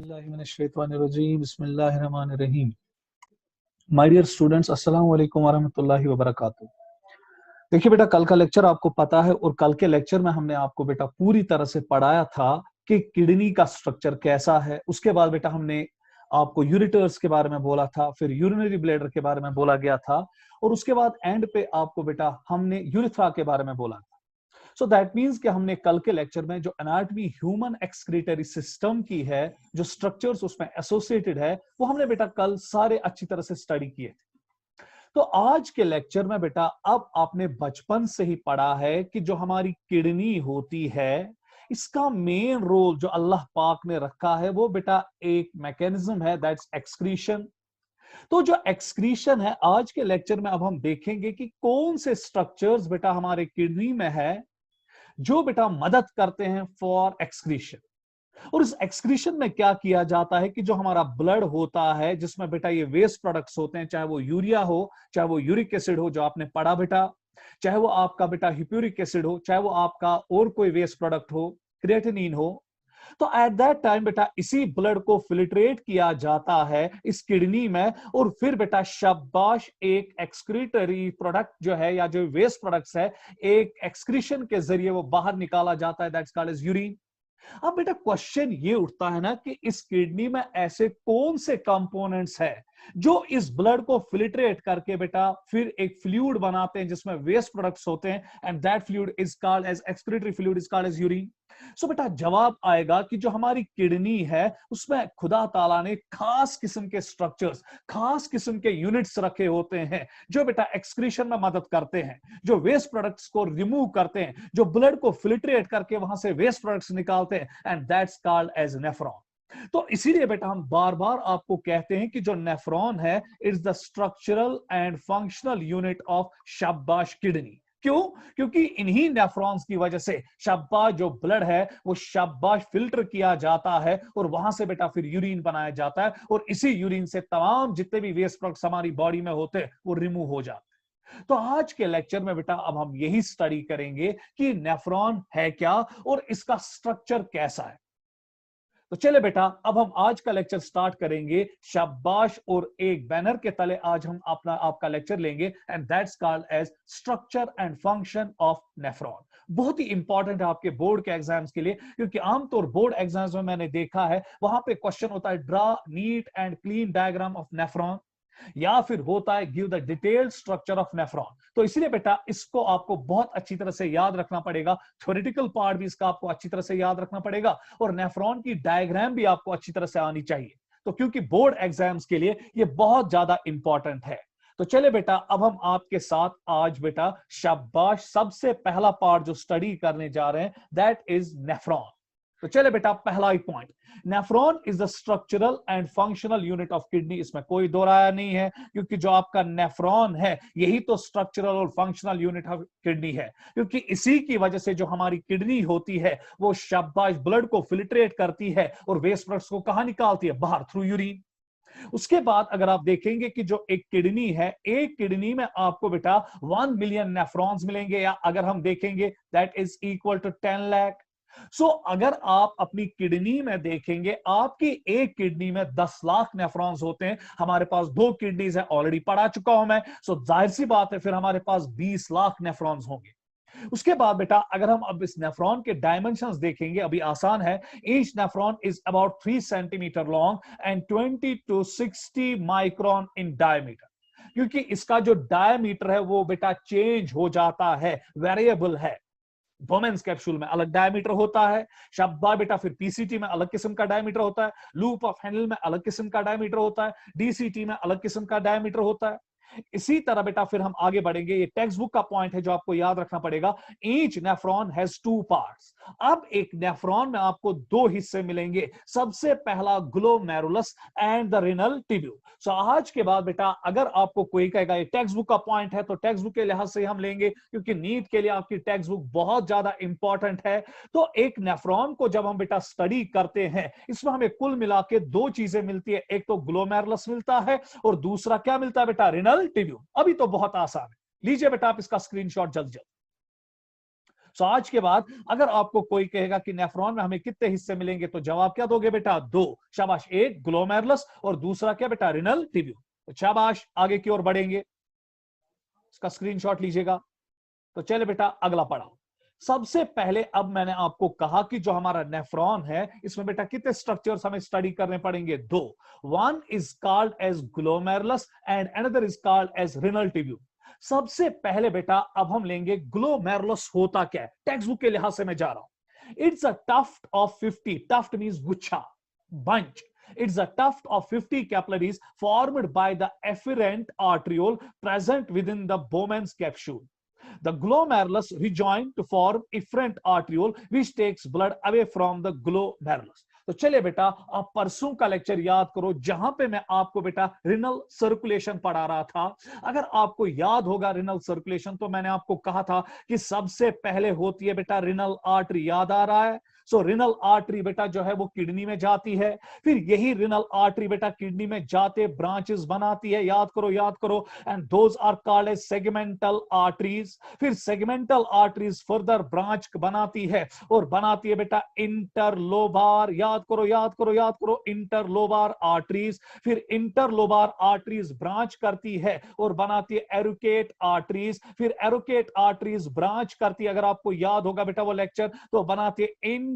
बिस्मिल्लाहिर्रहमानिर्रहीम बिस्मिल्लाहिर्रहमानिर्रहीम। My dear students, अस्सलाम वालेकुम वरहमतुल्लाहि वबरकातुहू। देखिए बेटा, कल का लेक्चर आपको पता है और कल के लेक्चर में हमने आपको बेटा पूरी तरह से पढ़ाया था कि किडनी का स्ट्रक्चर कैसा है। उसके बाद बेटा हमने आपको यूरिटर्स के बारे में बोला था, फिर यूरिनरी ब्लैडर के बारे में बोला गया था और उसके बाद एंड पे आपको बेटा हमने यूरिथ्रा के बारे में बोला। सो दैट मीन्स कि हमने कल के लेक्चर में जो एनाटॉमी ह्यूमन एक्सक्रीटरी सिस्टम की है, जो स्ट्रक्चर्स उसमें एसोसिएटेड है, वो हमने बेटा कल सारे अच्छी तरह से स्टडी किए थे। तो आज के लेक्चर में बेटा अब आपने बचपन से ही पढ़ा है कि जो हमारी किडनी होती है, इसका मेन रोल जो अल्लाह पाक ने रखा है वो बेटा एक मैकेनिज्म है, दैट्स एक्सक्रीशन। तो जो एक्सक्रीशन है, आज के लेक्चर में अब हम देखेंगे कि कौन से स्ट्रक्चर्स बेटा हमारे किडनी में है जो बेटा मदद करते हैं फॉर एक्सक्रीशन। और इस एक्सक्रीशन में क्या किया जाता है कि जो हमारा ब्लड होता है, जिसमें बेटा ये वेस्ट प्रोडक्ट्स होते हैं, चाहे वो यूरिया हो, चाहे वो यूरिक एसिड हो जो आपने पढ़ा बेटा, चाहे वो आपका बेटा हिप्यूरिक एसिड हो, चाहे वो आपका और कोई वेस्ट प्रोडक्ट हो, क्रिएटिनिन हो, तो एट दैट टाइम बेटा इसी ब्लड को फिल्ट्रेट किया जाता है इस किडनी में और फिर बेटा शाबाश एक एक्सक्रीटरी प्रोडक्ट जो है या जो वेस्ट प्रोडक्ट्स है, एक एक्सक्रीशन के जरिए वो बाहर निकाला जाता है, दैट्स कॉल्ड एज यूरिन। अब बेटा क्वेश्चन ये उठता है ना कि इस किडनी में ऐसे कौन से कंपोनेंट्स है जो इस ब्लड को फिल्ट्रेट करके बेटा फिर एक फ्लूइड बनाते हैं जिसमें वेस्ट प्रोडक्ट्स होते हैं, and that fluid is called as excretory fluid, is called as urine. So बेटा जवाब आएगा कि जो हमारी किडनी है उसमें खुदा ताला ने खास किस्म के स्ट्रक्चर्स, खास किस्म के यूनिट्स रखे होते हैं जो बेटा एक्सक्रीशन में मदद करते हैं, जो वेस्ट प्रोडक्ट्स को रिमूव करते हैं, जो ब्लड को फिल्ट्रेट करके वहां से वेस्ट प्रोडक्ट्स निकालते हैं, and that's called as nephron. तो इसीलिए बेटा हम बार बार आपको कहते हैं कि जो नेफ्रॉन है it's the structural and functional unit of शाबाश किडनी। क्यों? क्योंकि इन्हीं नेफ्रॉन्स की वजह से शाबाश जो ब्लड है वो शाबाश फिल्टर किया जाता है और वहां से बेटा फिर यूरिन बनाया जाता है और इसी यूरिन से तमाम जितने भी वेस्ट प्रोडक्ट्स हमारी बॉडी में होते हैं वो रिमूव हो जाते हैं। तो आज के लेक्चर में बेटा अब हम यही स्टडी करेंगे कि नेफ्रॉन है क्या और इसका स्ट्रक्चर कैसा है। तो चले बेटा अब हम आज का लेक्चर स्टार्ट करेंगे शाबाश और एक बैनर के तले आज हम अपना आपका लेक्चर लेंगे, and that's called as structure and function of nephron. बहुत ही इंपॉर्टेंट है आपके बोर्ड के एग्जाम्स के लिए, क्योंकि आमतौर बोर्ड एग्जाम्स में मैंने देखा है वहां पे क्वेश्चन होता है draw neat and clean diagram of nephron, या फिर होता है give the detailed structure of nephron. तो इसलिए बेटा इसको आपको बहुत अच्छी तरह से याद रखना पड़ेगा, थ्योरेटिकल पार्ट भी इसका आपको अच्छी तरह से याद रखना पड़ेगा और नेफ्रॉन की डायग्राम भी आपको अच्छी तरह से आनी चाहिए। तो क्योंकि बोर्ड एग्जाम्स के लिए ये बहुत ज्यादा इंपॉर्टेंट है। तो चले बेटा अब हम आपके साथ आज बेटा शाबाश सबसे पहला पार्ट जो स्टडी करने जा रहे हैं दैट इज नेफ्रॉन। तो चले बेटा पहला ही point, nephron is the structural and functional unit of kidney. इसमें कोई दो राय नहीं है, क्योंकि जो आपका नेफ्रॉन है यही तो स्ट्रक्चरल और फंक्शनल यूनिट ऑफ किडनी है, क्योंकि इसी की वजह से जो हमारी किडनी होती है वो शाबाश ब्लड को फिल्ट्रेट करती है और वेस्ट प्रोडक्ट्स को कहां निकालती है? बाहर, थ्रू यूरिन। उसके बाद अगर आप देखेंगे कि जो एक किडनी है, एक किडनी में आपको बेटा 1 मिलियन नेफ्रॉन्स मिलेंगे, या अगर हम देखेंगे that is equal to 10 lakh. So अगर आप अपनी किडनी में देखेंगे, आपकी एक किडनी में 10 लाख नेफ्रॉन्स होते हैं, हमारे पास 2 किडनीज है, ऑलरेडी पढ़ा चुका हूं मैं। सो जाहिर सी बात है फिर हमारे पास 20 लाख नेफ्रॉन्स होंगे। उसके बाद बेटा अगर हम अब इस नेफ्रॉन के डायमेंशंस देखेंगे, अभी आसान है। Each nephron is about 3 centimetre long and 20 to 60 micron in diameter, क्योंकि इसका जो डायमीटर है वो बेटा चेंज हो जाता है, वेरिएबल है। वोमेन्स कैप्सूल में अलग डायमीटर होता है, शब्बा बेटा फिर पीसीटी में अलग किस्म का डायमीटर होता है, लूप ऑफ हैंडल में अलग किस्म का डायमीटर होता है, डीसीटी में अलग किस्म का डायमीटर होता है। इसी तरह बेटा फिर हम आगे बढ़ेंगे, ये टेक्स्ट बुक का पॉइंट है जो आपको याद रखना पड़ेगा। Each nephron has 2 parts. अब एक नेफ्रॉन में आपको 2 हिस्से मिलेंगे, सबसे पहला glomerulus and the renal tubule. So आज के बाद बेटा अगर आपको कोई कहेगा ये टेक्स्ट बुक का पॉइंट है, तो टेक्स्ट बुक के लिहाज से हम लेंगे, क्योंकि नीट के लिए आपकी टेक्स्ट बुक बहुत ज्यादा इंपॉर्टेंट है। तो एक नेफ्रॉन को जब हम बेटा स्टडी करते हैं, इसमें हमें कुल मिला के 2 चीजें मिलती है, एक तो ग्लोमेरुलस मिलता है और दूसरा क्या मिलता है बेटा? Renal tubule. अभी तो बहुत आसान है, लीजिए बेटा आप इसका स्क्रीनशॉट जल्द जल्द। सो आज के बाद अगर आपको कोई कहेगा कि नेफ्रॉन में हमें कितने हिस्से मिलेंगे तो जवाब क्या दोगे बेटा? 2। शाबाश। एक ग्लोमेरुलस और दूसरा क्या बेटा? Renal tubule. तो शाबाश, आगे की ओर बढ़ेंगे, इसका स्क्रीनशॉट लीजिएगा। तो चले बेटा अगला पढ़ाओ। सबसे पहले अब मैंने आपको कहा कि जो हमारा नेफ्रॉन है इसमें बेटा कितने स्ट्रक्चर्स हमें स्टडी करने पड़ेंगे? 2। One is called as glomerulus and another is called as renal tubule. सबसे पहले बेटा अब हम लेंगे ग्लोमेरुलस होता क्या है, टेक्स्ट बुक के लिहाज से मैं जा रहा हूं। It's a tuft of 50, tuft means गुच्छा, bunch. It's a tuft of 50 capillaries formed by the efferent arteriole present within the Bowman's capsule. The glomerulus rejoin to form efferent arteriole which takes blood away from the glomerulus. तो चलिए बेटा आप परसों का lecture याद करो जहां पे मैं आपको बेटा रिनल सर्कुलेशन पढ़ा रहा था। अगर आपको याद होगा रिनल सर्कुलेशन तो मैंने आपको कहा था कि सबसे पहले होती है बेटा रिनल आर्टरी, याद आ रहा है? सो रिनल आर्टरी बेटा जो है वो किडनी में जाती है, फिर यही रिनल आर्टरी बेटा किडनी में जाते ब्रांचेस बनाती है, याद करो याद करो, and those are called as segmental arteries. फिर सेगमेंटल आर्टरीज फर्दर ब्रांच बनाती है और बनाती है बेटा इंटरलोबार, याद करो याद करो याद करो, इंटरलोबार आर्टरीज। फिर इंटरलोबार आर्टरीज ब्रांच करती है और बनाती है एरोकेट आर्टरीज। फिर एरोकेट आर्टरीज ब्रांच करती है, अगर आपको याद होगा बेटा वो लेक्चर, तो बनाती है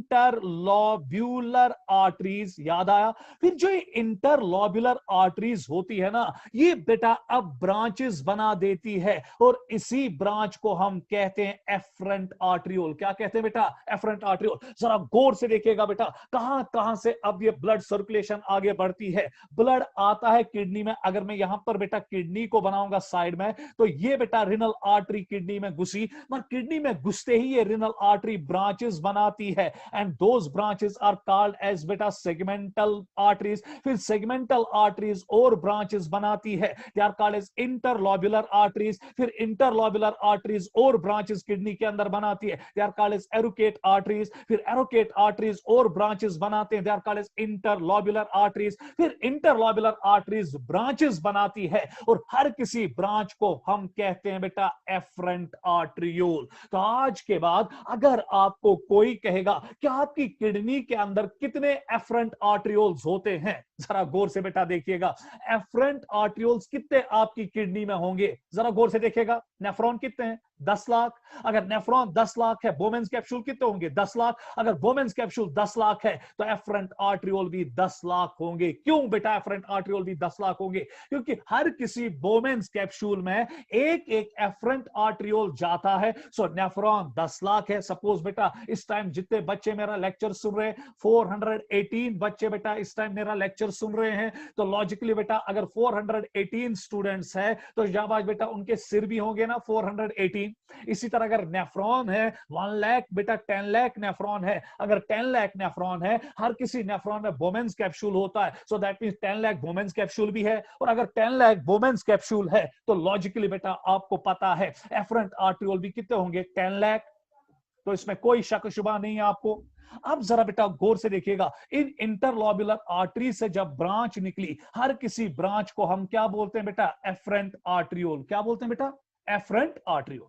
इंटरलोब्यूलर आर्टरीज, याद आया? फिर जो इंटरलोब्यूलर आर्टरीज होती है ना, ये बेटा अब ब्रांचेस बना देती है और इसी ब्रांच को हम कहते हैं एफरेंट आर्टरियोल। क्या कहते हैं बेटा? Afferent arteriole. जरा गौर से देखिएगा बेटा कहां कहां से अब ये ब्लड सर्कुलेशन आगे बढ़ती है। ब्लड आता है किडनी में, अगर मैं यहां पर बेटा किडनी को बनाऊंगा साइड में, तो ये बेटा रिनल आर्टरी किडनी में घुसी, मगर किडनी में घुसते ही ये रिनल आर्टरी ब्रांचेस बनाती है and those branches are called as beta segmental arteries। फिर segmental arteries और branches बनाती है, they are called as interlobular arteries। फिर interlobular arteries और branches किडनी के अंदर बनाती है, they are called as arcuate arteries। फिर arcuate arteries और branches बनाते हैं, they are called as interlobular arteries। फिर interlobular arteries branches बनाती है और हर किसी ब्रांच को हम कहते हैं बेटा efferent arteriole। तो आज के बाद अगर आपको कोई कहेगा कि आपकी किडनी के अंदर कितने एफरेंट आर्टरियोल्स होते हैं, जरा गौर से बेटा देखिएगा, एफरेंट आर्टरियोल्स कितने आपकी किडनी में होंगे, जरा गौर से देखिएगा। नेफ्रॉन कितने हैं? 10 लाख। अगर नेफ्रॉन 10 लाख है, बोमेंस कैप्सूल कितने होंगे? 10 लाख। अगर बोमेंस कैप्सूल 10 लाख है तो एफरेंट आर्टरियोल भी 10 लाख होंगे। क्यों बेटा एफरेंट आर्टरियोल भी 10 लाख होंगे? क्योंकि हर किसी बोमेंस कैप्सूल में एक एक एफरेंट आर्टरियोल जाता है। सो नेफ्रॉन 10 लाख है। सपोज बेटा इस टाइम जितने बच्चे मेरा लेक्चर सुन रहे हैं, 418 बच्चे बेटा इस टाइम मेरा लेक्चर सुन रहे हैं, तो लॉजिकली बेटा अगर 418 स्टूडेंट्स है तो शाबाश बेटा उनके सिर भी होंगे ना 418। इसी तरह अगर नेफ्रॉन है 1 लाख बेटा 10 लाख नेफ्रॉन है, अगर 10 लाख नेफ्रॉन है, हर किसी नेफ्रॉन में बोमेंस कैप्सूल होता है, so that means 10 lakh बोमेंस capsule भी है। और अगर 10 लाख बोमेंस कैप्सूल है तो लॉजिकली बेटा आपको पता है एफरेंट आर्टरियोल भी कितने होंगे? 10 लाख। तो इसमें कोई शक शुबा नहीं है आपको। अब जरा बेटा गौर से देखिएगा, इन इंटरलोब्यूलर आर्टरी से जब ब्रांच निकली, हर किसी ब्रांच को हम क्या बोलते हैं बेटा? Afferent arteriole. क्या बोलते हैं बेटा? Afferent arteriole.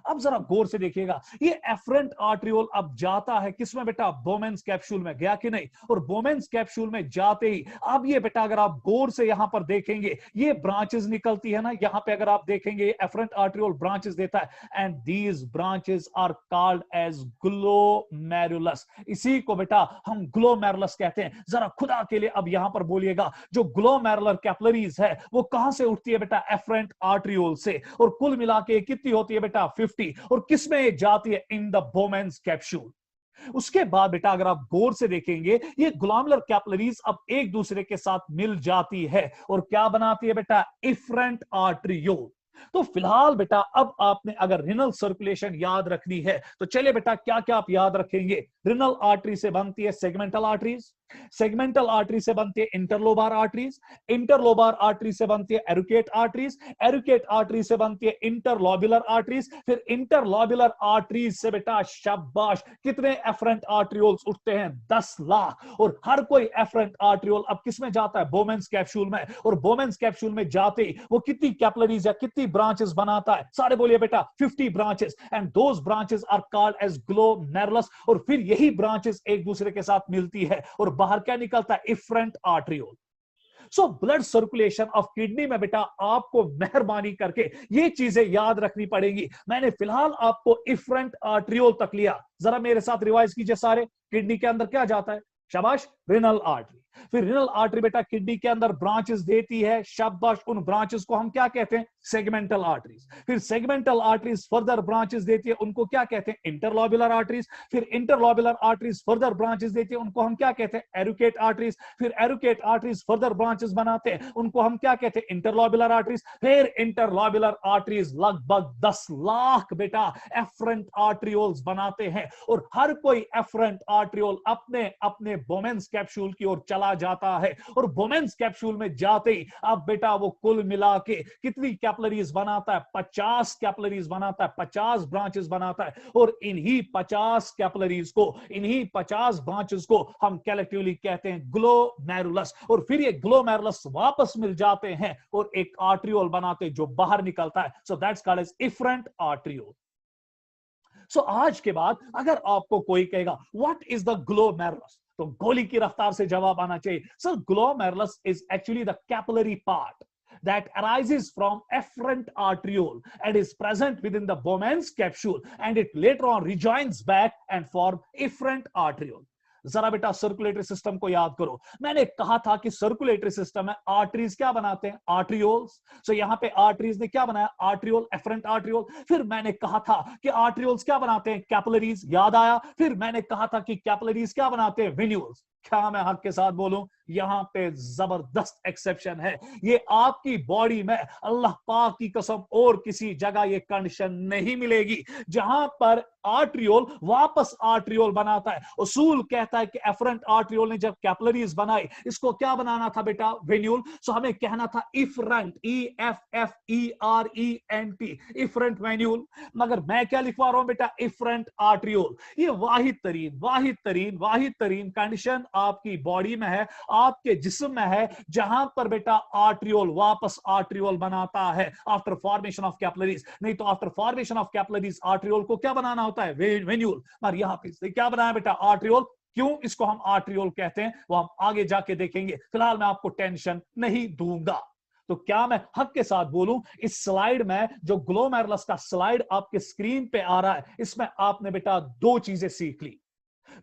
अब जरा गौर से देखिएगा, ये एफरेंट आर्टरियोल अब जाता है किसमें बेटा? बोमेंस कैप्सूल में, गया कि नहीं? और बोमेंस कैप्सूल में जाते ही अब ये बेटा अगर आप गौर से यहां पर देखेंगे, ये ब्रांचेस निकलती है ना, यहां पे अगर आप देखेंगे एफरेंट आर्टरियोल ब्रांचेस देता है, and these branches are called as glomerulus. इसी को बेटा हम ग्लोमेरुलस कहते हैं। जरा खुदा के लिए अब यहां पर बोलिएगा, जो ग्लोमेरुलर कैपिलरीज है वो कहां से उठती है बेटा? एफरेंट आर्टरियोल से। और कुल मिला के कितनी होती है बेटा? 50। और किसमें जाती है? In the बोमेंस capsule. उसके बाद बेटा अगर आप गौर से देखेंगे, ये ग्लोमेरुलर कैपिलरीज अब एक दूसरे के साथ मिल जाती है और क्या बनाती है बेटा? Afferent arteriole. तो फिलहाल बेटा अब आपने अगर रिनल सर्कुलेशन याद रखनी है तो चलिए बेटा क्या क्या आप याद रखेंगे। रिनल आर्टरी से बनती है सेगमेंटल आर्टरीज, सेगमेंटल आर्टरी से बनती है इंटरलोबार आर्टरीज, इंटरलोबार आर्टरी से बनती है एरुकेट आर्टरीज, एरुकेट आर्टरी से बनती है इंटरलोबुलर आर्टरीज, फिर इंटरलोबुलर आर्टरीज से बेटा शाबाश कितने एफरेंट आर्ट्रियोल्स उठते हैं? 10 लाख। और हर कोई एफरेंट आर्ट्रियोल अब किसमें जाता है? बोमेंस कैप्सूल में। और बोमेंस कैप्सूल में जाते ही वो कितनी कैपिलरीज या कितनी ब्रांचेस बनाता है? सारे बोलिए बेटा 50 branches, and those branches are called as glomerulus. और फिर यही ब्रांचेस एक दूसरे के साथ मिलती है और बाहर क्या निकलता है? Efferent arteriole. So blood circulation of kidney में बेटा आपको मेहरबानी करके ये चीजें याद रखनी पड़ेगी। मैंने फिलहाल आपको इफरेंट आर्ट्रियोल तक लिया, जरा मेरे साथ रिवाइज कीजिए सारे। किडनी के अंदर क्या जाता है? शाबाश, रिनल आर्टरी। फिर रिनल आर्टरी बेटा किडनी के अंदर ब्रांचेस देती है, शाबाश, उन ब्रांचेस को हम क्या कहते हैं? Segmental arteries. फिर सेगमेंटल आर्टरीज फर्दर ब्रांचेस देती है, उनको क्या कहते हैं? Interlobular arteries. फिर इंटरलोबुलर आर्टरीज फर्दर ब्रांचेस देती है, उनको हम क्या कहते हैं? एरुकेट आर्टरीज। फिर एरुकेट आर्टरीज फर्दर ब्रांचेस बनाते हैं, उनको हम क्या कहते हैं? Interlobular arteries. फिर इंटरलोबुलर आर्टरीज लगभग 10 लाख बेटा एफरेंट आर्ट्रियोल्स बनाते हैं, और हर कोई एफरेंट आर्ट्रियोल अपने अपने बोमेंस कैप्सूल की ओर चला जाता है। और बोमेंस कैप्सूल में जाते ही अब बेटा वो कुल मिला के कितनी कैपिलरीज बनाता है? 50 कैपिलरीज बनाता है, 50 ब्रांचेस बनाता है। और इन्हीं 50 कैपिलरीज को, इन्हीं 50 ब्रांचेस को हम कलेक्टिवली कहते हैं ग्लोमेरुलस। और फिर ये ग्लोमेरुलस वापस मिल जाते हैं और एक आर्ट्रियोल बनाते हैं जो बाहर निकलता है। So that's called as efferent arteriole. So आज के बाद अगर आपको कोई कहेगा व्हाट इज द ग्लोमेरुलस, तो गोली की रफ्तार से जवाब आना चाहिए, sir glomerulus is actually the capillary part that arises from efferent arteriole and is present within the Bowman's capsule, and it later on rejoins back and form efferent arteriole. जरा बेटा सर्कुलेटरी सिस्टम को याद करो, मैंने कहा था कि circulatory system में आर्टरीज क्या बनाते हैं? आर्ट्रियोल्स। सो यहां पे आर्टरीज ने क्या बनाया? Arteriole, afferent arteriole. फिर मैंने कहा था कि आर्ट्रियोल्स क्या बनाते हैं? कैपिलरीज, याद आया? फिर मैंने कहा था कि कैपिलरीज क्या बनाते हैं? वेन्यूल्स। क्या मैं हक के साथ बोलूं? यहां पे जबरदस्त एक्सेप्शन है, ये आपकी बॉडी में अल्लाह पाक की कसम और किसी जगह ये कंडीशन नहीं मिलेगी जहां पर आर्ट्रियोल वापस आर्ट्रियोल बनाता है। उसूल कहता है कि एफरेंट आर्ट्रियोल ने जब कैपिलरीज बनाई, इसको क्या बनाना था बेटा? वेन्यूल। सो हमें कहना था इफरेंट, EFFERENT, इफरेंट वेन्यूल। मगर मैं क्या लिखवा रहा हूं बेटा? Efferent arteriole. ये वाहिद तरीन कंडीशन आपकी बॉडी में है, आपके जिस्म में है, जहां पर बेटा आर्ट्रियोल वापस आर्ट्रियोल बनाता है आफ्टर फॉर्मेशन ऑफ कैपिलरीज। नहीं तो after formation of capillaries arteriole को क्या बनाना होता है? वेन्यूल। और यहां पे क्या बनाया बेटा? आर्ट्रियोल। क्यों इसको हम आर्ट्रियोल कहते हैं वो हम आगे जाके देखेंगे, फिलहाल मैं आपको टेंशन नहीं दूंगा। तो क्या मैं हक के साथ बोलूं, इस स्लाइड में जो ग्लोमेरुलस का स्लाइड आपके स्क्रीन पे आ रहा है, इसमें आपने बेटा 2 चीजें सीख ली।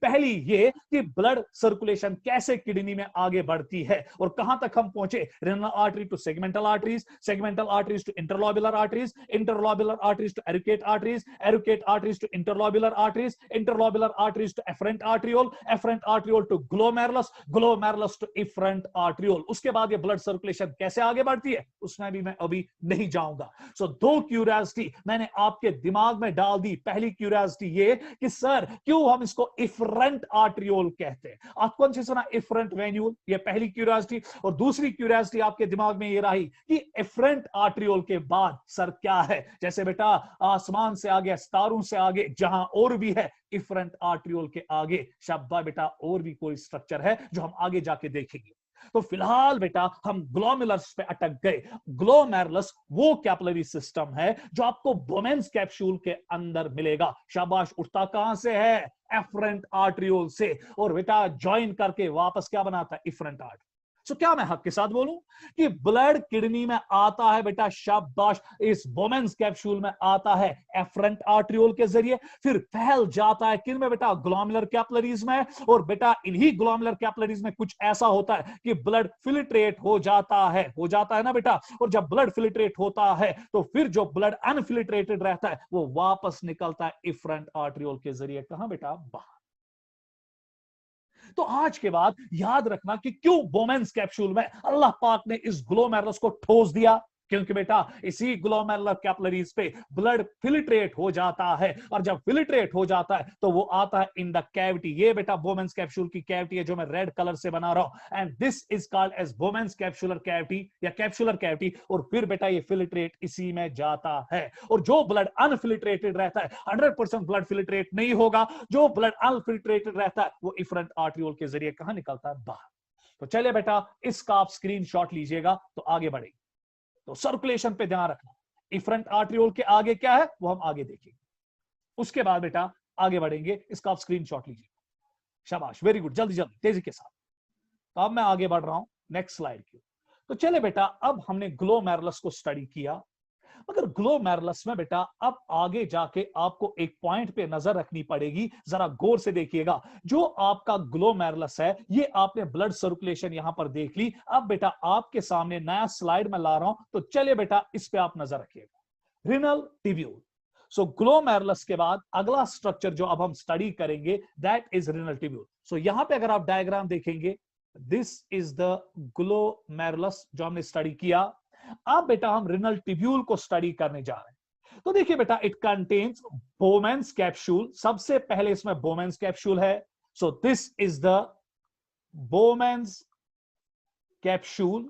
पहली ये कि ब्लड सर्कुलेशन कैसे किडनी में आगे बढ़ती है और कहां तक हम पहुंचे? Renal artery to segmental arteries, segmental arteries to interlobular arteries, interlobular arteries to arcuate arteries, arcuate arteries to interlobular arteries, interlobular arteries to afferent arteriole, afferent arteriole to glomerulus, glomerulus to efferent arteriole. उसके बाद ये blood circulation कैसे आगे बढ़ती है उसमें भी मैं अभी नहीं जाऊंगा। सो 2 क्यूरियोसिटी मैंने आपके दिमाग में डाल दी। पहली क्यूरियोसिटी ये कि सर क्यों हम इसको इफरेंट आर्ट्रियोल कहते हैं? आप कौन सी सुना? इफरेंट वेन्यूल, ये पहली क्यूरियोसिटी। और दूसरी क्यूरियोसिटी आपके दिमाग में ये रही कि इफरेंट आर्ट्रियोल के बाद सर क्या है? जैसे बेटा आसमान से आगे, सितारों से आगे जहां और भी है, इफरेंट आर्ट्रियोल के आगे शाबाश बेटा और भी कोई स्ट्रक्चर है जो हम आगे जाके देखेंगे। तो फिलहाल बेटा हम ग्लोमेरुलस पे अटक गए। ग्लोमेरुलस वो कैपिलरी सिस्टम है जो आपको बोमेंस कैप्सूल के अंदर मिलेगा। शाबाश, उठता कहां से है? एफरेंट आर्ट्रियोल से, और बेटा ज्वाइन करके वापस क्या बनाता है? Efferent arteriole. सो क्या मैं हक के साथ बोलूं कि ब्लड किडनी में आता है बेटा, शाबाश, इस बोमेंस कैप्सूल में आता है एफरेंट आर्ट्रियोल के जरिए, फिर फैल जाता है किन में बेटा? ग्लोमेरुलर कैपिलरीज में। और बेटा इन्हीं ग्लोमेरुलर कैपिलरीज में कुछ ऐसा होता है कि ब्लड फिल्ट्रेट हो जाता है ना बेटा। और जब ब्लड फिल्ट्रेट होता है तो फिर जो ब्लड अनफिल्ट्रेटेड रहता है वो वापस निकलता है इफरेंट आर्ट्रियोल के जरिए। कहां बेटा? बाहर। तो आज के बाद याद रखना कि क्यों बोमेंस कैप्सूल में अल्लाह पाक ने इस ग्लोमेरुलस को ठोस दिया। क्योंकि बेटा इसी ग्लोमेरुलर कैपिलरीज पे ब्लड फिल्ट्रेट हो जाता है, और जब फिल्ट्रेट हो जाता है तो वो आता है इन द कैविटी। ये बेटा बोमेंस कैप्सूल की कैविटी है जो मैं रेड कलर से बना रहा हूं, and this is called as Bowman's capsular cavity या कैप्सुलर कैविटी। और फिर बेटा ये फिल्ट्रेट इसी में जाता है, और जो ब्लड अनफिल्ट्रेटेड रहता है, 100% ब्लड फिल्ट्रेट नहीं होगा, जो ब्लड अनफिल्ट्रेटेड रहता है वो इफरेंट आर्टरियोल के जरिए कहां निकलता है? बाहर। तो चलिए बेटा इसका आप स्क्रीनशॉट लीजिएगा तो आगे बढ़ेंगे। तो सर्कुलेशन पे ध्यान रखना, इफरेंट आर्टरियोल के आगे क्या है वो हम आगे देखेंगे, उसके बाद बेटा आगे बढ़ेंगे। इसका आप स्क्रीनशॉट लीजिए, शाबाश, वेरी गुड, जल्दी जल्दी तेजी के साथ। तो अब मैं आगे बढ़ रहा हूं नेक्स्ट स्लाइड की। तो चले बेटा अब हमने ग्लोमेरुलस को स्टडी किया, मगर ग्लोमेरुलस में बेटा अब आगे जाके आपको एक पॉइंट पे नजर रखनी पड़ेगी, जरा गौर से देखिएगा। जो आपका ग्लोमेरुलस है, ये आपने ब्लड सर्कुलेशन यहां पर देख ली। अब बेटा आपके सामने नया स्लाइड में ला रहा हूं, तो चलिए बेटा इस पे आप नजर रखिएगा, रिनल टिब्यूल। सो ग्लोमेरुलस के बाद अगला स्ट्रक्चर जो अब हम स्टडी करेंगे दैट इज रिनल टिब्यूल। सो यहां पे अगर आप डायग्राम देखेंगे, दिस इज द ग्लोमेरुलस जो हमने स्टडी किया। अब बेटा हम रिनल टिब्यूल को स्टडी करने जा रहे हैं। तो देखिए बेटा इट कंटेन्स बोमेंस कैप्सूल, सबसे पहले इसमें बोमेंस कैप्सूल है। So this is the बोमेंस capsule,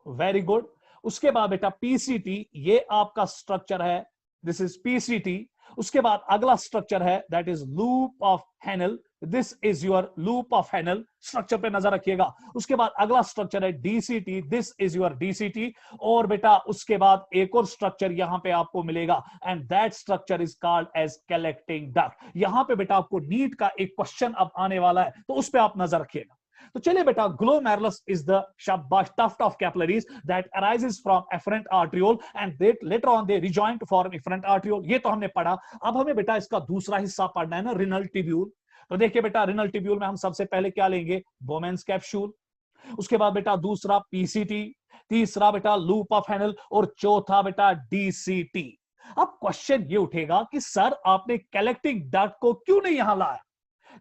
very good. उसके बाद बेटा पीसीटी, ये आपका स्ट्रक्चर है, दिस इज पीसीटी। उसके बाद अगला स्ट्रक्चर है that is loop of Henle, this is your loop of Henle, structure पे नजर रखिएगा। उसके बाद अगला स्ट्रक्चर है DCT, this is your DCT. और बेटा उसके बाद एक और स्ट्रक्चर यहां पे आपको मिलेगा, and that structure is called as collecting duct. यहां पे बेटा आपको नीट का एक क्वेश्चन अब आने वाला है, तो उस पर आप नजर रखिएगा। तो चलिए बेटा ग्लोमेरुलस इज द शाबाश tuft of capillaries that arises from afferent arteriole and they later on they rejoin to form efferent arteriole। ये तो हमने पढ़ा। अब हमें बेटा इसका दूसरा हिस्सा पढ़ना है ना, रिनल टिब्यूल। तो देखिए बेटा रिनल टिब्यूल में हम सबसे पहले क्या लेंगे? बोमेंस कैप्सूल। उसके बाद बेटा दूसरा पीसीटी, तीसरा बेटा लूप ऑफ हेनल, और चौथा बेटा डीसीटी। अब क्वेश्चन ये उठेगा कि सर आपने कलेक्टिंग डक्ट को क्यों नहीं यहां लाया?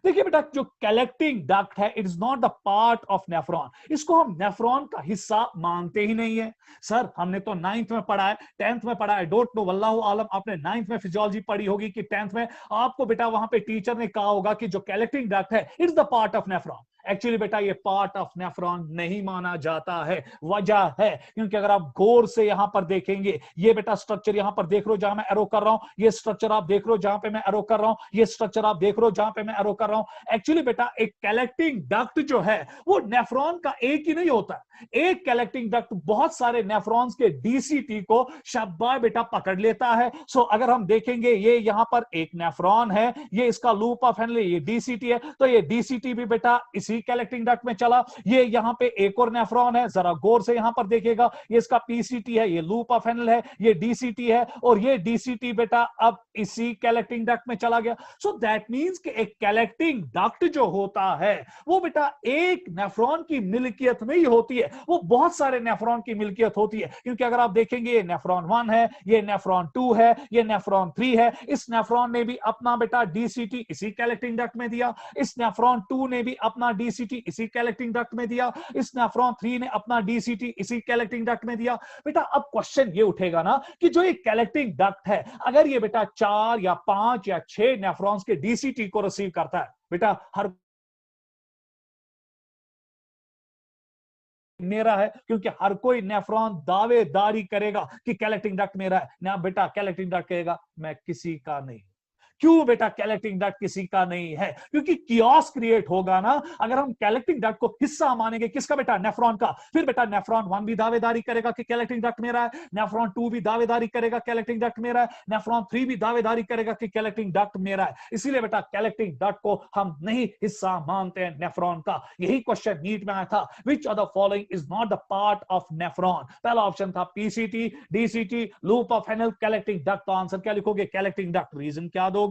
देखिए बेटा जो कलेक्टिंग डक्ट है it is not the part of nephron, इसको हम नेफ्रॉन का हिस्सा मानते ही नहीं है। सर हमने तो 9th में पढ़ा है, 10th में पढ़ा है, डोंट नो वल्लाहु आलम आपने 9th में फिजियोलॉजी पढ़ी होगी कि 10th में, आपको बेटा वहां पे टीचर ने कहा होगा कि जो कलेक्टिंग डक्ट है it's the part of nephron. Actually बेटा ये पार्ट ऑफ नेफ्रॉन नहीं माना जाता है। वजह है क्योंकि अगर आप गौर से यहां पर देखेंगे, ये बेटा स्ट्रक्चर यहां पर देख रहे हो जहां मैं एरो कर रहा हूं, ये स्ट्रक्चर आप देख रहे हो जहां पे मैं एरो कर रहा हूं, ये स्ट्रक्चर आप देख रहे हो जहां पे मैं एरो कर रहा हूं। एक्चुअली बेटा एक कलेक्टिंग डक्ट जो है वो नेफ्रॉन का एक ही नहीं होता, एक कलेक्टिंग डक्ट बहुत सारे नेफ्रॉन्स के डीसीटी को शाबाश बेटा पकड़ लेता है। सो अगर हम देखेंगे ये यहां पर एक नेफ्रॉन है, ये इसका लूप ऑफ हेनल, ये डीसीटी है, तो ये डीसीटी भी बेटा इसी कलेक्टिंग डक्ट में चला। ये यहां पे एक और नेफ्रॉन है, जरा गौर से यहां पर देखिएगा, ये इसका पीसीटी है, ये लूप ऑफ हेनल है, ये डीसीटी है, और ये डीसीटी बेटा अब इसी कलेक्टिंग डक्ट में चला गया। सो दैट मींस कि एक कलेक्टिंग डक्ट जो होता है वो बेटा एक नेफ्रॉन की मिल्कियत नहीं होती है, वो बहुत सारे नेफ्रॉन की मिल्कियत होती है। क्योंकि अगर आप देखेंगे ये नेफ्रॉन 1 है, ये नेफ्रॉन 2 है, ये नेफ्रॉन 3 है, इस नेफ्रॉन ने भी अपना बेटा डीसीटी इसी कलेक्टिंग डक्ट में दिया, इस नेफ्रॉन 2 ने भी अपना डीसीटी इसी कलेक्टिंग डक्ट में दिया, इस नेफ्रॉन 3 ने अपना डीसीटी इसी कलेक्टिंग डक्ट में दिया। बेटा अब क्वेश्चन ये उठेगा ना कि जो ये कलेक्टिंग डक्ट है अगर ये बेटा 4 या 5 या 6 नेफ्रॉन्स के डीसीटी को रिसीव करता है, बेटा हर मेरा है, क्योंकि हर कोई नेफ्रॉन दावेदारी करेगा कि कलेक्टिंग डक्ट मेरा है ना। बेटा कलेक्टिंग डक्ट कहेगा मैं किसी का नहीं। क्यों बेटा कलेक्टिंग डक्ट किसी का नहीं है? क्योंकि कियोस क्रिएट होगा ना अगर हम कलेक्टिंग डक्ट को हिस्सा मानेंगे किसका बेटा? नेफ्रॉन का। फिर बेटा नेफ्रॉन 1 भी दावेदारी करेगा कि कलेक्टिंग डक्ट मेरा है, नेफ्रॉन 2 भी दावेदारी करेगा कलेक्टिंग डक्ट मेरा है, नेफ्रॉन 3 भी दावेदारी करेगा कि कलेक्टिंग डक्ट मेरा है। इसीलिए बेटा कलेक्टिंग डक्ट को हम नहीं हिस्सा मानते हैं नेफ्रॉन का। यही क्वेश्चन नीट में आया था, which of the following is not the part of nephron? पहला ऑप्शन था PCT, DCT, loop of Henle, collecting duct. तो आंसर क्या लिखोगे? Collecting duct. रीजन क्या दोगे?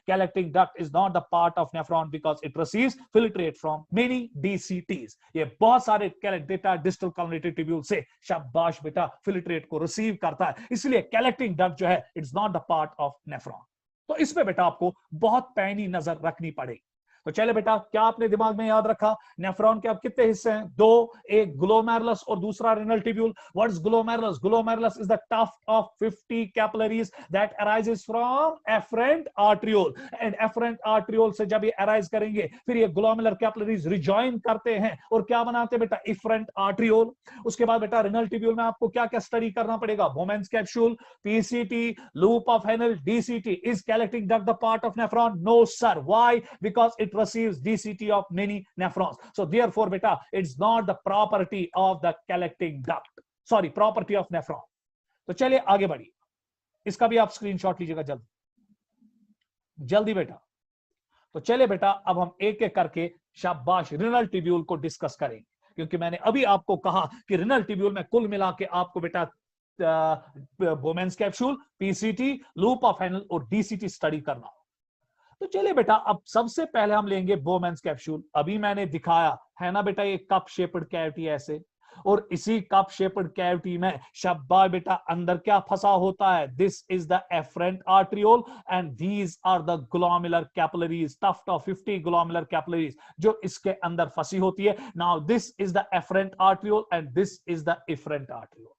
Collecting duct is not the part of nephron because it receives filtrate from many DCTs। ये बहुत सारे डेटा डिस्टल कम्युनिटी ट्यूब्यूल से शाबाश बेटा फिल्ट्रेट को रिसीव करता है, इसलिए कलेक्टिंग डक्ट जो है it's not the part of nephron. तो इसमें बेटा आपको बहुत पैनी नजर रखनी पड़ेगी। तो चले बेटा, क्या आपने दिमाग में याद रखा? नेफ्रॉन के अब कितने हिस्से हैं? दो, एक ग्लोमेरुलस और दूसरा renal tubule. What is glomerulus? Glomerulus is the tuft of 50 capillaries that arises from afferent arteriole, and afferent arteriole से जब ये अराइज करेंगे फिर ये ग्लोमेरुलर कैपिलरीज रिजॉइन करते हैं और क्या बनाते हैं बेटा? Efferent arteriole. उसके बाद बेटा रेनल ट्यूब्यूल में आपको क्या क्या स्टडी करना पड़ेगा? Bowman's capsule, PCT, loop of Henle, DCT. Is collecting duct the part of nephron? No sir. Why? Because it receives DCT of many nephrons. So therefore beta, it's not the property of the collecting duct, sorry, property of nephron. तो चलिए आगे बढ़िए, इसका भी आप screenshot लीजिएगा जल्दी जल्दी बेटा। तो चलिए बेटा, अब हम एक एक करके शाबाश रेनल ट्यूब्यूल को डिस्कस करेंगे, क्योंकि मैंने अभी आपको कहा कि रेनल ट्यूब्यूल में कुल मिला के आपको बेटा बोमेंस capsule, PCT, loop of Henle और डीसीटी स्टडी करना। तो चलिए बेटा, अब सबसे पहले हम लेंगे बोमेंस कैप्सूल। अभी मैंने दिखाया है ना बेटा, ये कप शेप्ड कैविटी ऐसे, और इसी कप शेप्ड कैविटी में शाबाश बेटा अंदर क्या फंसा होता है? This is the afferent arteriole and these are the glomerular capillaries, tuft of 50 glomerular capillaries जो इसके अंदर फंसी होती है। Now this is the afferent arteriole and this is the efferent arteriole.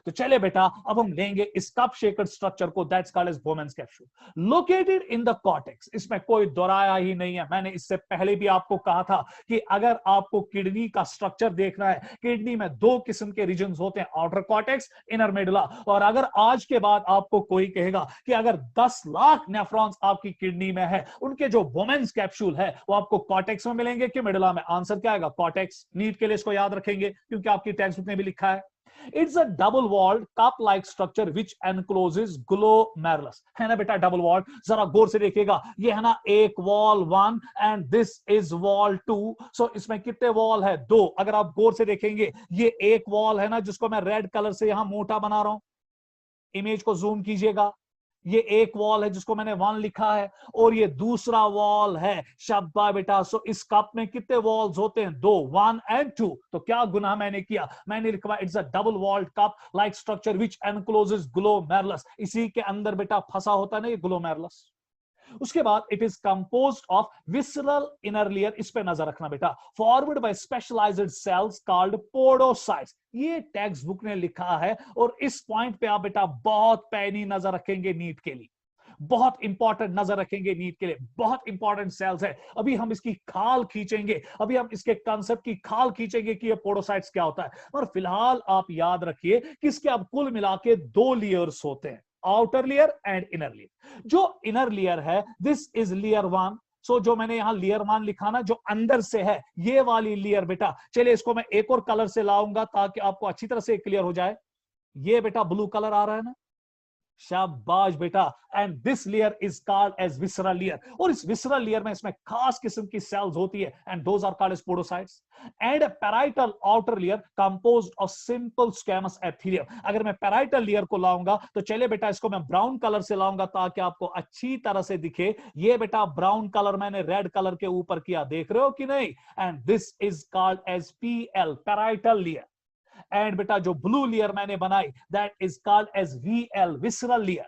तो चले बेटा, अब हम लेंगे इस कप शेप्ड स्ट्रक्चर को, that's called as Bowman's capsule, located in the cortex. इसमें कोई दोहराया ही नहीं है, मैंने इससे पहले भी आपको कहा था कि अगर आपको किडनी का स्ट्रक्चर देखना है, किडनी में दो किस्म के रीजन्स होते हैं, आउटर कॉर्टेक्स, इनर मेडुला। और अगर आज के बाद आपको कोई कहेगा कि अगर 10 लाख नेफ्रॉन्स आपकी किडनी में है, उनके जो बोमेंस कैप्सूल है वो आपको कॉर्टेक्स में मिलेंगे कि मेडुला में? आंसर क्या आएगा? कॉर्टेक्स। नीट के लिए इसको याद रखेंगे क्योंकि आपकी टेक्स्ट बुक में भी लिखा है। It's a double-walled cup-like structure which encloses glomerulus, है ना बेटा डबल वॉल्ड। जरा गौर से देखिएगा, ये है ना एक wall 1 and this is wall 2। सो इसमें कितने वॉल है? 2। अगर आप गौर से देखेंगे, ये एक वॉल है ना जिसको मैं रेड कलर से यहां मोटा बना रहा हूं, इमेज को जूम कीजिएगा, ये एक वॉल है जिसको मैंने 1 लिखा है, और ये दूसरा वॉल है। शाबाश बेटा। सो इस कप में कितने वॉल्स होते हैं? 2, 1 एंड 2। तो क्या गुनाह मैंने किया? मैंने लिखा it's a double walled cup like structure which encloses glomerulus. इसी के अंदर बेटा फंसा होता है ना ये ग्लोमेरुलस। उसके बाद it is composed of visceral inner layer, इस पे नजर रखना बेटा, forward by specialised cells called podocytes. ये टेक्स्ट बुक ने लिखा है, और इस पॉइंट पे आप बेटा बहुत पैनी नजर रखेंगे नीट के लिए, बहुत इंपॉर्टेंट नजर रखेंगे नीट के लिए, बहुत इंपॉर्टेंट सेल्स है। अभी हम इसकी खाल खींचेंगे, अभी हम इसके कांसेप्ट की खाल खींचेंगे कि ये पोडोसाइट्स क्या होता है। और फिलहाल आप याद रखिए कि इसके अब कुल मिला के 2 लेयर्स होते हैं, outer layer and inner layer. जो इनर लेयर है दिस इज लेयर 1। सो जो मैंने यहां लेयर 1 लिखा ना, जो अंदर से है ये वाली लेयर बेटा, चलिए इसको मैं एक और कलर से लाऊंगा ताकि आपको अच्छी तरह से क्लियर हो जाए। ये बेटा ब्लू कलर आ रहा है ना, शाबाश बेटा। And this layer is called as visceral layer, और इस विसरल लेयर में इसमें खास किस्म की सेल्स होती है and those are called as podocytes. And a parietal outer layer composed of simple squamous epithelium. अगर मैं पैराइटल लेयर को लाऊंगा तो चलिए बेटा इसको मैं ब्राउन कलर से लाऊंगा ताकि आपको अच्छी तरह से दिखे। ये बेटा ब्राउन कलर मैंने रेड कलर के ऊपर किया, देख रहे हो कि नहीं? And this is called as PL, parietal layer. And बेटा जो ब्लू लेयर मैंने बनाई that is called as VL, visceral layer.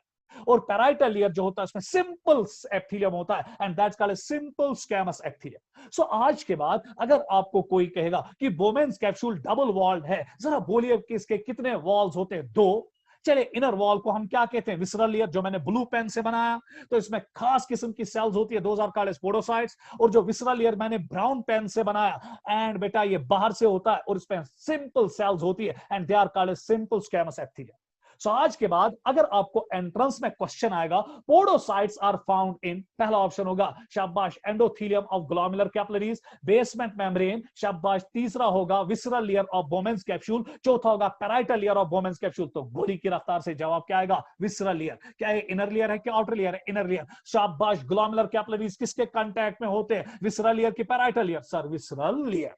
और पैराइटल लेयर जो होता है उसमें सिंपल एपिथेलियम होता है and that's called as simple squamous epithelium. So आज के बाद अगर आपको कोई कहेगा कि बोमेंस कैप्सूल डबल वॉल्ड है, जरा बोलिए कि इसके कितने वॉल्स होते हैं? 2। चले इनर वॉल को हम क्या कहते हैं? विसरल लेयर, जो मैंने ब्लू पेन से बनाया, तो इसमें खास किस्म की सेल्स होती है, those are called as podocytes. और जो विसरल लेयर मैंने ब्राउन पेन से बनाया, एंड बेटा ये बाहर से होता है और इसमें सिंपल सेल्स होती है and they are called as simple squamous epithelium. So आज के बाद अगर आपको एंट्रेंस में क्वेश्चन आएगा पोडोसाइट्स आर फाउंड इन, पहला ऑप्शन होगा शाबाश endothelium of glomerular capillaries, basement membrane, शाबाश। तीसरा होगा विसरल लेयर ऑफ बोमेंस कैप्सूल, चौथा होगा पैराइटल लेयर ऑफ बोमेंस कैप्सूल। तो गोली की रफ्तार से जवाब क्या आएगा? Visceral layer. क्या है? इनर लेयर है कि आउटर लेयर है? Inner layer. शाबाश। ग्लोमेरुलर कैपिलरीज किसके कांटेक्ट में होते हैं? विसरल लेयर की parietal layer? Sir visceral layer.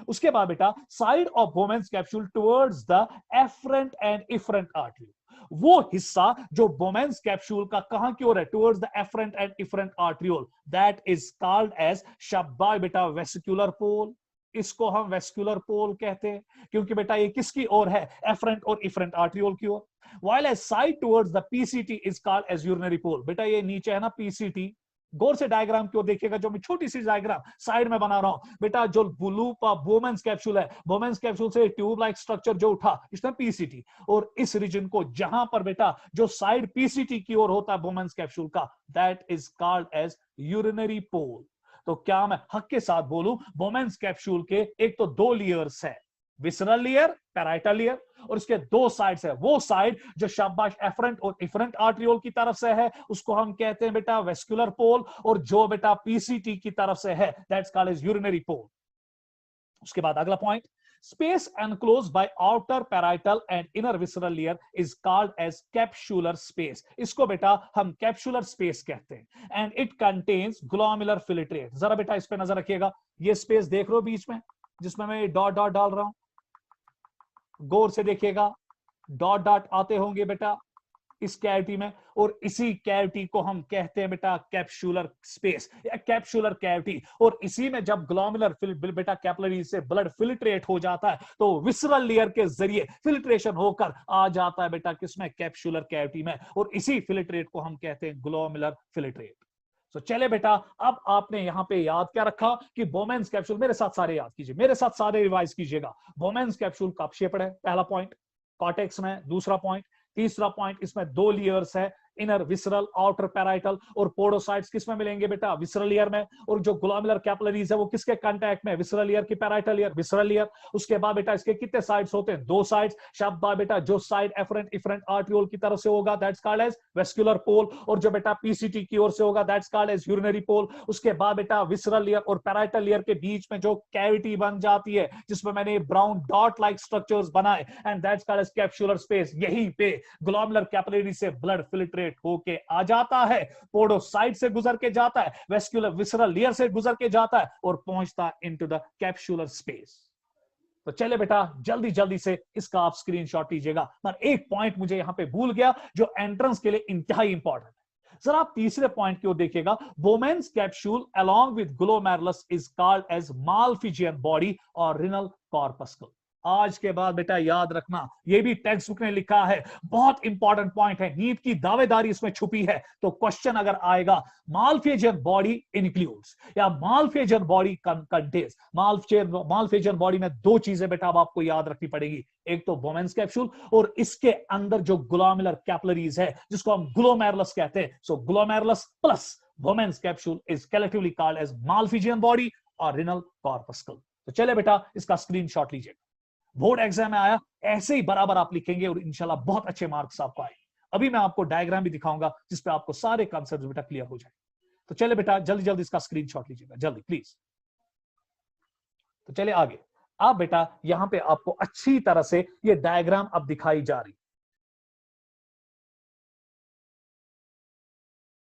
उसके बाद बेटा side of बोमेंस capsule towards the afferent and efferent artery, वो हिस्सा जो बोमेंस कैप्सूल का कहां की ओर है? Towards the afferent and efferent arteriole, that is called as शाबाश बेटा वेसिकुलर पोल। इसको हम वेस्कुलर पोल कहते हैं क्योंकि बेटा ये किसकी ओर है? एफरेंट और इफरेंट आर्ट्रियोल की ओर। while a side towards the PCT is called as urinary pole। बेटा ये नीचे है ना PCT, गौर से डायग्राम की ओर देखिएगा, जो मैं छोटी सी डायग्राम साइड में बना रहा हूं बेटा। जो ब्लू बोमेंस कैप्सूल है, बोमेंस कैप्सूल से ट्यूब लाइक स्ट्रक्चर जो उठा, इसमें पीसीटी, और इस रीजन को जहां पर बेटा जो साइड पीसीटी की ओर होता है बोमेंस कैप्सूल का, that is called as urinary pole. तो क्या मैं हक के साथ बोलूं, बोमेंस कैप्सूल के एक तो दो लेयर्स है, विसरल लेयर, पैराइटल लेयर, और इसके दो साइड्स है। वो साइड जो शाबाश एफरेंट और इफरेंट आर्ट्रियोल की तरफ से है उसको हम कहते हैं बेटा वेस्कुलर पोल, और जो बेटा पीसीटी की तरफ से है that's called as urinary pole. उसके बाद अगला point, space enclosed by outer parietal and inner visceral layer is called as capsular space. इसको बेटा हम कैप्सुलर स्पेस कहते हैं। And it contains glomerular filtrate. जरा बेटा इस पे नजर रखिएगा, ये स्पेस देख रहे हो बीच में जिसमें मैं डॉट डॉट डाल रहा हूं, गौर से देखिएगा, डॉट डॉट आते होंगे बेटा इस कैविटी में, और इसी कैविटी को हम कहते हैं बेटा कैप्सुलर स्पेस या कैप्सुलर कैविटी। और इसी में जब ग्लोमेरुलर बेटा कैपिलरी से ब्लड फिल्ट्रेट हो जाता है तो विसरल लेयर के जरिए फिल्ट्रेशन होकर आ जाता है बेटा किसमें, कैप्सुलर कैविटी में, और इसी फिल्ट्रेट को हम कहते हैं ग्लोमेरुलर फिल्ट्रेट। तो चले बेटा, अब आपने यहां पे याद क्या रखा कि बोमेंस कैप्सूल, मेरे साथ सारे याद कीजिए, मेरे साथ सारे रिवाइज कीजिएगा। बोमेंस कैप्सूल कप शेप्ड है, पहला पॉइंट, कॉर्टेक्स में, दूसरा पॉइंट, तीसरा पॉइंट इसमें दो लेयर्स है, इनर विसरल, आउटर पैराइटल, और पोडोसाइट्स किसमें मिलेंगे बेटा, विसरल लेयर में। और जो ग्लोमेरुलर कैपिलरीज है वो किसके कांटेक्ट में, विसरल लेयर की, पैराइटल लेयर, विसरल लेयर। उसके बाद बेटा इसके कितने साइड्स होते हैं, दो साइड्स। शाबाश बेटा, जो साइड एफरेंट इफरेंट आर्ट्रियोल की तरफ से होगा दैट्स कॉल्ड एज वेस्कुलर पोल, और जो बेटा पीसीटी की ओर से होगा that's called as urinary pole. उसके बाद बेटा विसरल लेयर और पैराइटल लेयर के बीच में जो कैविटी बन जाती है जिसमें मैंने ब्राउन डॉट लाइक स्ट्रक्चर्स बनाए, and that's called as capsular space. यहीं पे ग्लोमेरुलर कैपिलरी से ब्लड फिल्ट्रेट होके आ जाता है, पोडोसाइट से गुजर के जाता है, वेस्कुलर विसरल लेयर से गुजर के जाता है और पहुंचता है इनटू द कैप्सुलर स्पेस। तो चले बेटा जल्दी जल्दी से इसका आप स्क्रीनशॉट लीजिएगा। मगर एक पॉइंट मुझे यहां पे भूल गया जो एंट्रेंस के लिए इंतहाई इंपॉर्टेंट है। जरा आप तीसरे पॉइंट की ओर देखिएगा, Bowman's capsule along with glomerulus is called as Malpighian body और रिनल कॉर्पस्कल। आज के बाद बेटा याद रखना, यह भी टेक्स्ट बुक ने लिखा है, बहुत इंपॉर्टेंट पॉइंट है, नीट की दावेदारी इसमें छुपी है। तो क्वेश्चन अगर आएगा मालफिजियन बॉडी इंक्लूड्स या Malpighian body contains, Malpighian body में दो चीजें बेटा अब आपको याद रखनी पड़ेगी, एक तो बोमेंस कैप्सूल और इसके अंदर जो ग्लोमेरुलर कैपिलरीज है जिसको हम ग्लोमेरुलस कहते हैं। So glomerulus plus Bowman's capsule is collectively called as Malpighian body और रिनल कॉर्पस्कल। तो चले बेटा इसका स्क्रीनशॉट लीजिए, बोर्ड एग्जाम में आया ऐसे ही बराबर आप लिखेंगे और इंशाल्लाह बहुत अच्छे मार्क्स आपको आए। अभी मैं आपको डायग्राम भी दिखाऊंगा जिसपे आपको सारे कॉन्सेप्ट्स बेटा क्लियर हो जाए। तो चले बेटा जल्दी जल्दी इसका स्क्रीनशॉट लीजिएगा, जल्दी प्लीज। तो चले आगे, आप बेटा यहां पे आपको अच्छी तरह से ये डायग्राम अब दिखाई जा रही,